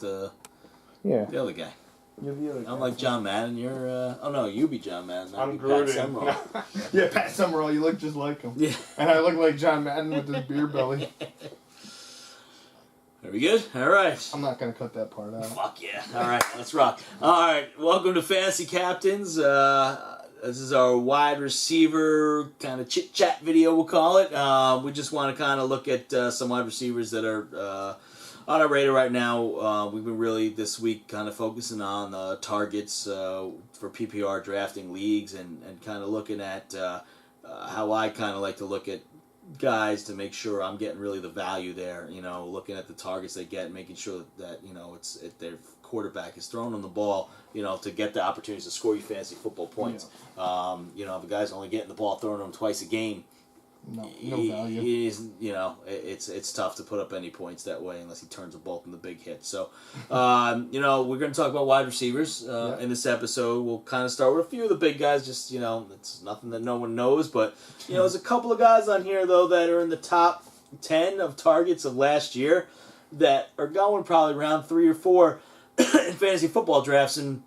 the Yeah. the other guy. You're the other guy. I'm like John Madden. You're you be John Madden. I'm Pat Gruden. Summerall. Yeah, Pat Summerall. You look just like him. Yeah. And I look like John Madden with this beer belly. Are we good? All right. I'm not gonna cut that part out. Fuck yeah. All right, let's rock. All right, welcome to Fantasy Captains. This is our wide receiver kind of chit-chat video, we'll call it. We just want to kind of look at some wide receivers that are on our radar right now. We've been really, this week, kind of focusing on targets for PPR drafting leagues and kind of looking at how I kind of like to look at guys to make sure I'm getting really the value there, looking at the targets they get, making sure that their quarterback is throwing them the ball, to get the opportunities to score you fantasy football points. Yeah. If a guy's only getting the ball thrown to him twice a game, no value. It's tough to put up any points that way unless he turns a ball in the big hit. So, we're going to talk about wide receivers in this episode. We'll kind of start with a few of the big guys. Just it's nothing that no one knows, but there's a couple of guys on here though that are in the top 10 of targets of last year that are going probably around 3 or 4 in fantasy football drafts, and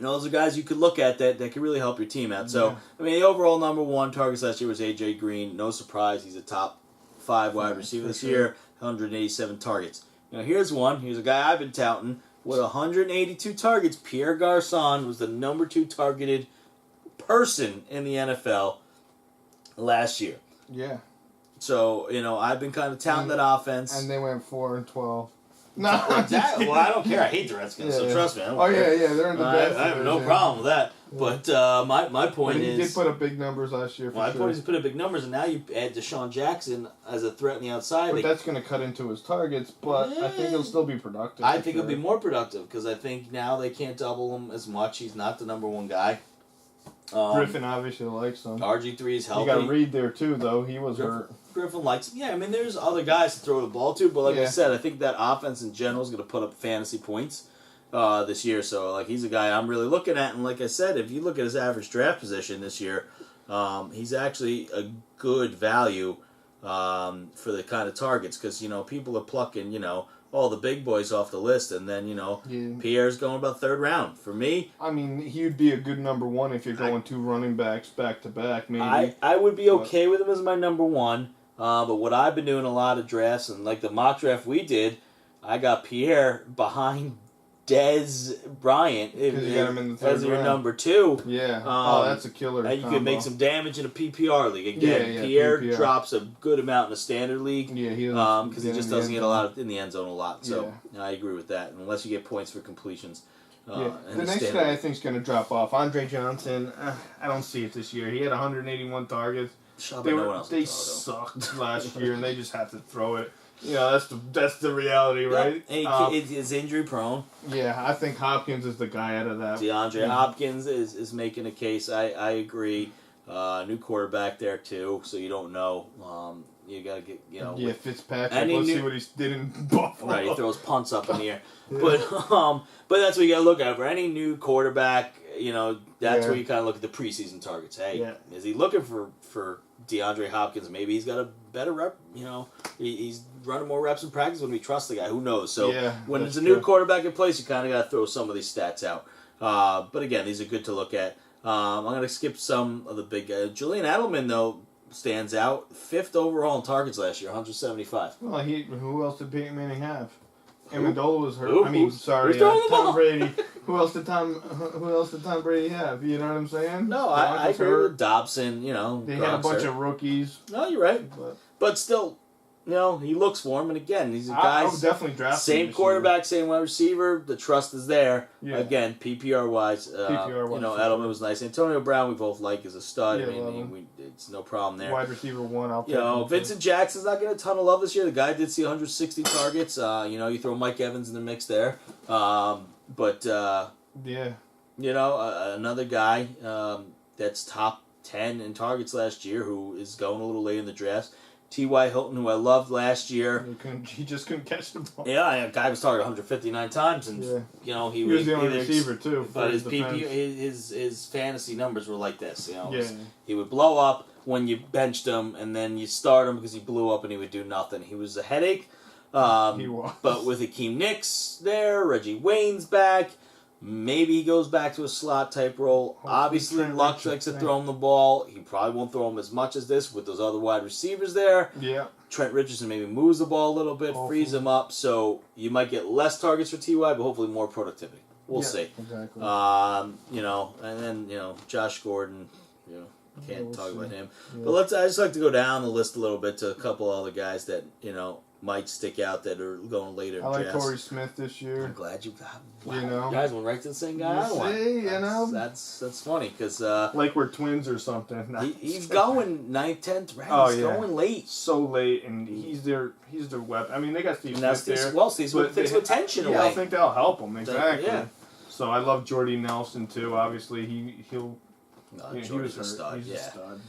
those are guys you could look at that could really help your team out. So, the overall number 1 targets last year was A.J. Green. No surprise, he's a top 5 wide receiver this year, 187 targets. Here's one. Here's a guy I've been touting with 182 targets. Pierre Garçon was the number 2 targeted person in the NFL last year. Yeah. So, I've been kind of touting that offense. And they went 4-12. No, well, I don't care. I hate the Redskins, so trust me. I don't care. Yeah, they're in the best. I have no problem with that. But my point is, he did put up big numbers last year. My point is, he put up big numbers, and now you add Deshaun Jackson as a threat on the outside. But that's going to cut into his targets. But I think he'll still be productive. I think he'll be more productive because I think now they can't double him as much. He's not the number 1 guy. Griffin obviously likes him. RG3 is healthy. You got Reed there too, though. He was hurt. Griffin likes him. Yeah, there's other guys to throw the ball to, but like I said, I think that offense in general is going to put up fantasy points this year. So, he's a guy I'm really looking at, and like I said, if you look at his average draft position this year, he's actually a good value for the kind of targets because, people are plucking, all the big boys off the list, and then, Pierre's going about 3rd round. For me... he would be a good number 1 if you're going 2 running backs back-to-back, maybe. I would be okay with him as my number 1, but what I've been doing a lot of drafts, and like the mock draft we did, I got Pierre behind Dez Bryant Because you got him in the 3rd as your round. number 2. Yeah. That's a killer And you combo. could make some damage in a PPR league. Again, Pierre PPR. drops a good amount in a standard league. Yeah, he because he just doesn't get a lot in the end zone a lot. So I agree with that, unless you get points for completions. The next guy I think is going to drop off, Andre Johnson. I don't see it this year. He had 181 targets. They sucked last year, and they just had to throw it. That's the reality, right? He's injury prone. Yeah, I think Hopkins is the guy out of that. DeAndre Hopkins is making a case. I agree. New quarterback there too, so you don't know. You gotta get Fitzpatrick. Let's see what he did in Buffalo. Right, he throws punts up in the air. But that's what you gotta look at for any new quarterback. That's where you kind of look at the preseason targets. Hey, is he looking for DeAndre Hopkins? Maybe he's got a better rep. He's running more reps in practice when we trust the guy. Who knows? So when it's a new quarterback in place, you kind of got to throw some of these stats out. But again, these are good to look at. I'm going to skip some of the big guys. Julian Edelman, though, stands out. 5th overall in targets last year, 175. Well, who else did Peyton Manning have? Amendola was hurt. Tom Brady. Who else did Tom Brady have? You know what I'm saying? No, I agree with Dobson. They had a bunch of rookies. No, you're right. But still, he looks for him. And again, these guys. I would definitely draft same quarterback, same wide receiver. The trust is there. Yeah. Again, PPR wise, Edelman was nice. Antonio Brown, we both like as a stud. It's no problem there. Wide receiver 1, I'll take him. Vincent Jackson's not getting a ton of love this year. The guy did see 160 targets. You throw Mike Evans in the mix there. Another guy that's top 10 in targets last year who is going a little late in the drafts. T.Y. Hilton, who I loved last year. He just couldn't catch the ball. Yeah, a guy was targeted 159 times, and he was the only receiver too. But his fantasy numbers were like this. He would blow up when you benched him, and then you start him because he blew up and he would do nothing. He was a headache. He was. But with Akeem Nicks there, Reggie Wayne's back. Maybe he goes back to a slot type role. Hopefully, obviously, Luck likes to throw him the ball. He probably won't throw him as much as this with those other wide receivers there. Yeah. Trent Richardson maybe moves the ball a little bit, frees him up, so you might get less targets for T.Y., but hopefully more productivity. We'll see. Exactly. And then Josh Gordon, can't talk about him. Yeah. But I just like to go down the list a little bit to a couple other guys that, might stick out that are going later. I like Torrey Smith this year. I'm glad you got. Wow. You guys went right to the same guy. That's funny because like we're twins or something. He's going 9th, 10th round. He's going late, so late, and he's their weapon. I mean, they got Steve Smith there. Well, Steve Smith takes attention away. I think that'll help him exactly. Yeah. So I love Jordy Nelson too. Obviously, he'll. He was a stud. He's a stud.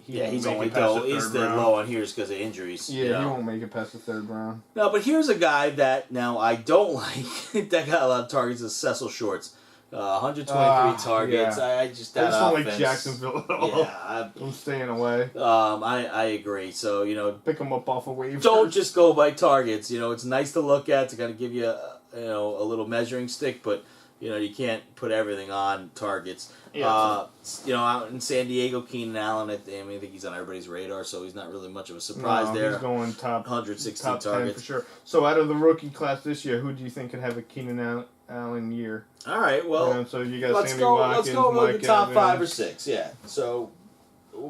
He's only he's the low on here because of injuries. Yeah, he won't make it past the 3rd round. No, but here's a guy that now I don't like that got a lot of targets is Cecil Shorts. 123 targets. Yeah. I just don't like Jacksonville at all. Yeah, I'm staying away. I agree. So pick him up off a waiver. Don't just go by targets. It's nice to look at to kind of give you a little measuring stick, but you can't put everything on targets. Yeah. Out in San Diego, Keenan Allen, I think he's on everybody's radar, so he's not really much of a surprise there. He's going top 116 top targets 10 for sure. So out of the rookie class this year, who do you think could have a Keenan Allen year? All right, well, so you got Sammy Watkins, let's go with Mike the top Evans. 5 or 6. Yeah, so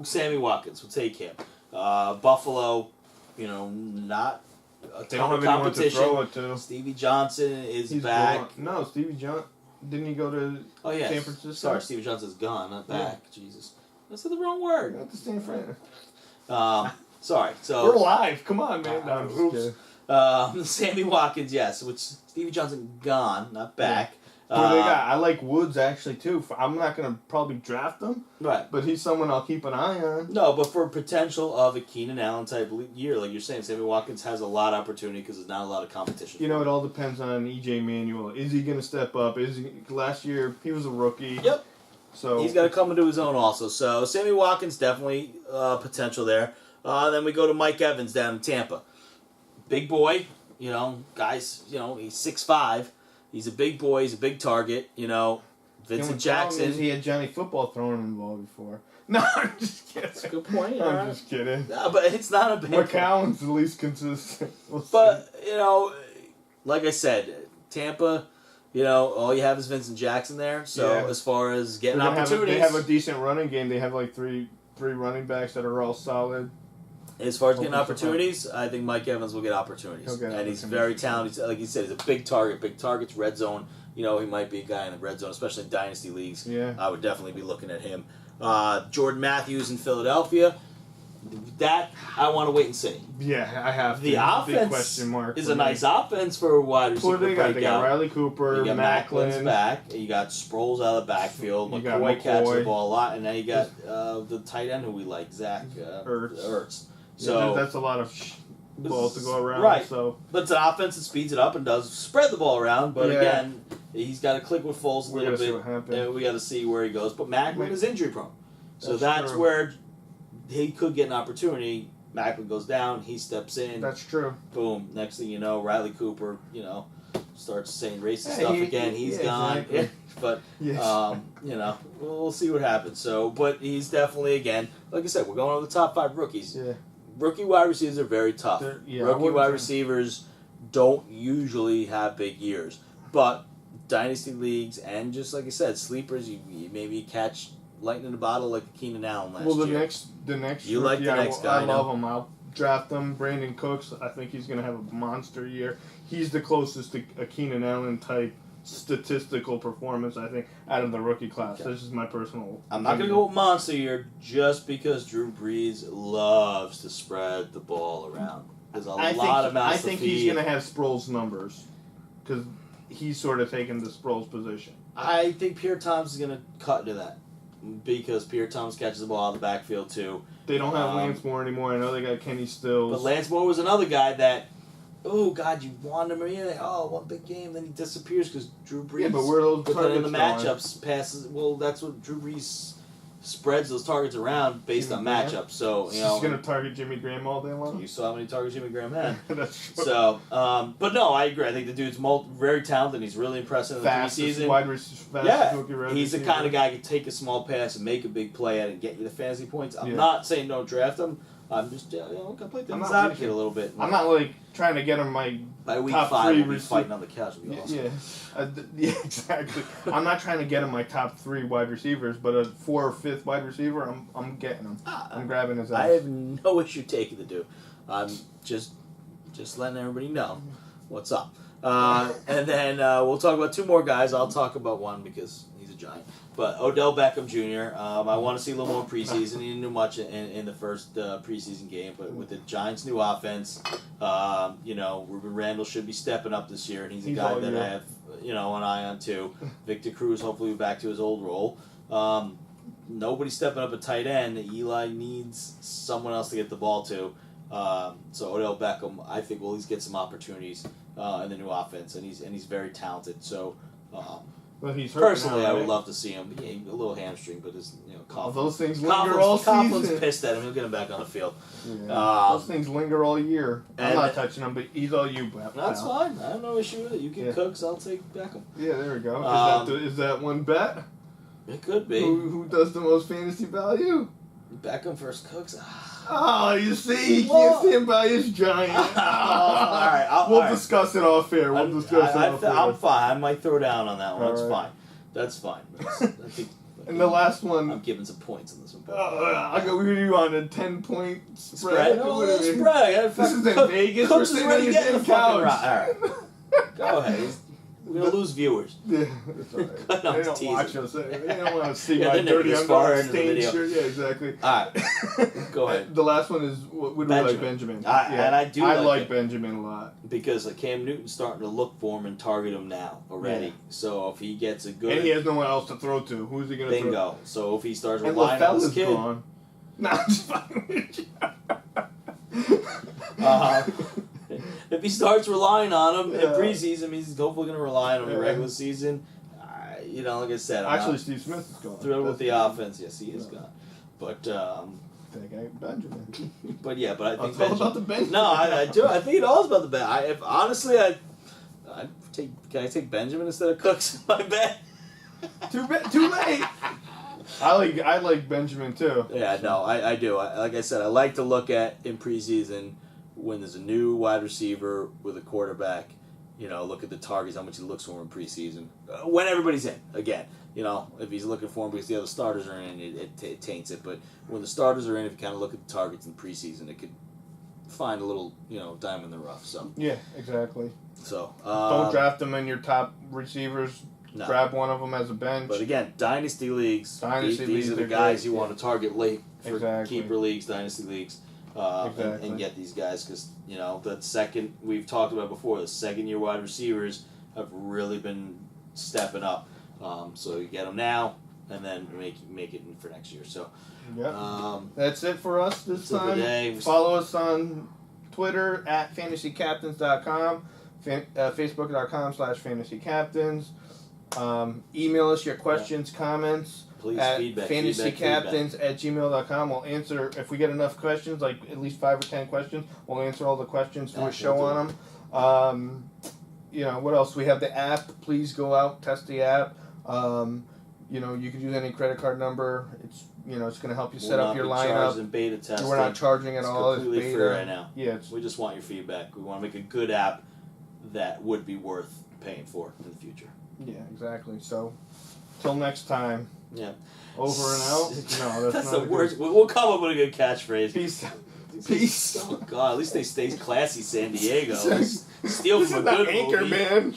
Sammy Watkins, we'll take him. Buffalo, not a ton of competition. To throw it to. Stevie Johnson is back. No, Stevie Johnson. Didn't he go to San Francisco? Sorry, Stevie Johnson's gone, not back. Yeah. Jesus. I said the wrong word. Not the San Fran. Sorry. So we're live. Come on, man. Sammy Watkins, yes. Which Stevie Johnson gone, not back. I like Woods actually too. I'm not gonna probably draft him, right? But he's someone I'll keep an eye on. No, but for potential of a Keenan Allen type year, like you're saying, Sammy Watkins has a lot of opportunity because there's not a lot of competition. It all depends on EJ Manuel. Is he gonna step up? Last year he was a rookie? Yep. So he's got to come into his own also. So Sammy Watkins definitely potential there. Then we go to Mike Evans down in Tampa. Big boy, guys. He's 6'5". He's a big boy. He's a big target. Vincent Jackson. He had Johnny Football throwing him the ball before. No, I'm just kidding. That's a good point. I'm just kidding. No, but it's not a big McCown's the least consistent. But, like I said, Tampa, all you have is Vincent Jackson there. So as far as getting opportunities. They have a decent running game. They have like three running backs that are all solid. As far as getting opportunities, I think Mike Evans will get opportunities. And he's very talented. Like you said, he's a big target. Big targets, red zone. He might be a guy in the red zone, especially in dynasty leagues. Yeah. I would definitely be looking at him. Jordan Matthews in Philadelphia. That, I want to wait and see. Yeah, I have the offense big question mark is a nice offense for a wide receiver. They got Riley Cooper, you got Macklin's back. You got Sproles out of the backfield. McCoy catches the ball a lot. And then you got the tight end who we like, Zach Ertz. So that's a lot of ball to go around. Right. So. But it's an offense that speeds it up and does spread the ball around. But again, he's got to click with Foles a little bit. See what happens. And we got to see where he goes. But Macklin is injury prone. So that's where he could get an opportunity. Macklin goes down. He steps in. That's true. Boom. Next thing you know, Riley Cooper, starts saying racist stuff again. He's gone. Exactly. But, we'll see what happens. So, but he's definitely, again, like I said, we're going over the top 5 rookies. Yeah. Rookie wide receivers are very tough. Rookie wide receivers don't usually have big years. But dynasty leagues and just like I said, sleepers, you maybe catch lightning in a bottle like Keenan Allen last year. Well, the next you like the next guy. I love him. I'll draft him. Brandon Cooks, I think he's going to have a monster year. He's the closest to a Keenan Allen type statistical performance, I think, out of the rookie class. Okay. This is my personal I'm not going to go with monster year just because Drew Brees loves to spread the ball around. There's a lot of mouths to feed. I think he's going to have Sproles' numbers because he's sort of taken the Sproles position. I think Pierre Thomas is going to cut into that because Pierre Thomas catches the ball out of the backfield too. They don't have Lance Moore anymore. I know they got Kenny Stills. But Lance Moore was another guy that, oh, God, you want him in. One big game, then he disappears because Drew Brees. Yeah, but where are those targets in the matchups passes. Well, that's what Drew Brees spreads those targets around based on matchups. So, you know. He's going to target Jimmy Graham all day long? You saw how many targets Jimmy Graham had. That's true. So, but no, I agree. I think the dude's very talented. He's really impressive in the preseason. Yeah, he's the kind of guy who can take a small pass and make a big play at it and get you the fantasy points. I'm not saying don't draft him. I'm just, you know, going to play devil's advocate a little bit. I'm not, like, trying to get him my by week top 5, three we'll be fighting on the couch. It'll be awesome. Yeah, exactly. I'm not trying to get him my top 3 wide receivers, but a 4th or 5th wide receiver, I'm getting him. I'm grabbing his ass. I have no issue taking the dude. I'm just letting everybody know what's up. And then we'll talk about 2 more guys. I'll talk about one because he's a giant. But Odell Beckham Jr., I want to see a little more preseason. He didn't do much in the first preseason game, but with the Giants' new offense, you know, Ruben Randle should be stepping up this year, and he's a guy that I have, you know, an eye on too. Victor Cruz hopefully will be back to his old role. Nobody's stepping up at tight end. Eli needs someone else to get the ball to. So Odell Beckham, I think, will at least get some opportunities in the new offense, and he's very talented. So. Well, he's personally, now, right? I would love to see him. Yeah, a little hamstring, but his Coughlin. Those things linger all season. Coughlin's pissed at him. He'll get him back on the field. Yeah. Those things linger all year. I'm not touching him, but he's all you, Brett. That's fine. I have no issue with it. You can cook, so I'll take Beckham. Yeah, there we go. Is that one bet? It could be. Who does the most fantasy value? Beckham versus Cooks. Oh, you see, he can't stand by his giant. All right, we'll discuss it off air. I'm fine. I might throw down on that one. That's fine. That's fine. I think. And the last one, I'm giving some points on this one. I'll go with you on a 10-point spread. No, spread. This is in Vegas. We're sitting on the damn couch. All right. Go ahead. We're going to lose viewers. Yeah, that's all right. They don't watch us. They don't want to see my dirty underdog stain shirt. Yeah, exactly. All right. Go ahead. The last one is, what do we like, Benjamin? And I like Benjamin a lot. Because Cam Newton's starting to look for him and target him now already. Yeah. So if he gets a good... And he has no one else to throw to. Who's he going to throw to? Bingo. So if he starts relying on this kid... Gone. Nah, I'm just fucking with you. If he starts relying on him in preseason, he's hopefully going to rely on him in the regular season. You know, like I said, actually, Steve Smith is gone. Thrilled with the offense. Yes, he is gone. But that guy Benjamin. But yeah, but I think it's all about the Benjamin. No, I do. I think it all is about the Bet. Honestly, I take. Can I take Benjamin instead of Cooks in my bet? Too late. I like Benjamin too. Yeah, no, I do. Like I said, I like to look at in preseason when there's a new wide receiver with a quarterback. You know, look at the targets, how much he looks for in preseason. When everybody's in, again. You know, if he's looking for him because the other starters are in, it taints it. But when the starters are in, if you kind of look at the targets in preseason, it could find a little, diamond in the rough. So yeah, exactly. So don't draft them in your top receivers. No. Grab one of them as a bench. But again, dynasty leagues. These are the guys you want to target late for keeper leagues, dynasty leagues. And get these guys because, that second, we've talked about before, the second-year wide receivers have really been stepping up. So you get them now and then make it for next year. So that's it for us this time. Follow us on Twitter at fantasycaptains.com, facebook.com/fantasycaptains. Email us your questions, comments. Please, at feedback. fantasycaptains@gmail.com. We'll answer, if we get enough questions, like at least 5 or 10 questions, we'll answer all the questions, do a show on them. What else? We have the app. Please go out, test the app. You can use any credit card number. It's it's going to help you set up your lineup. In beta testing. We're not charging at all. It's completely free right now. Yeah, we just want your feedback. We want to make a good app that would be worth paying for in the future. Yeah, exactly. So, till next time. Yeah. Over and out? No, that's not the worst. We'll come up with a good catchphrase. Peace. Oh, God. At least they stay classy, San Diego. Steal from a good movie. Anchor, man.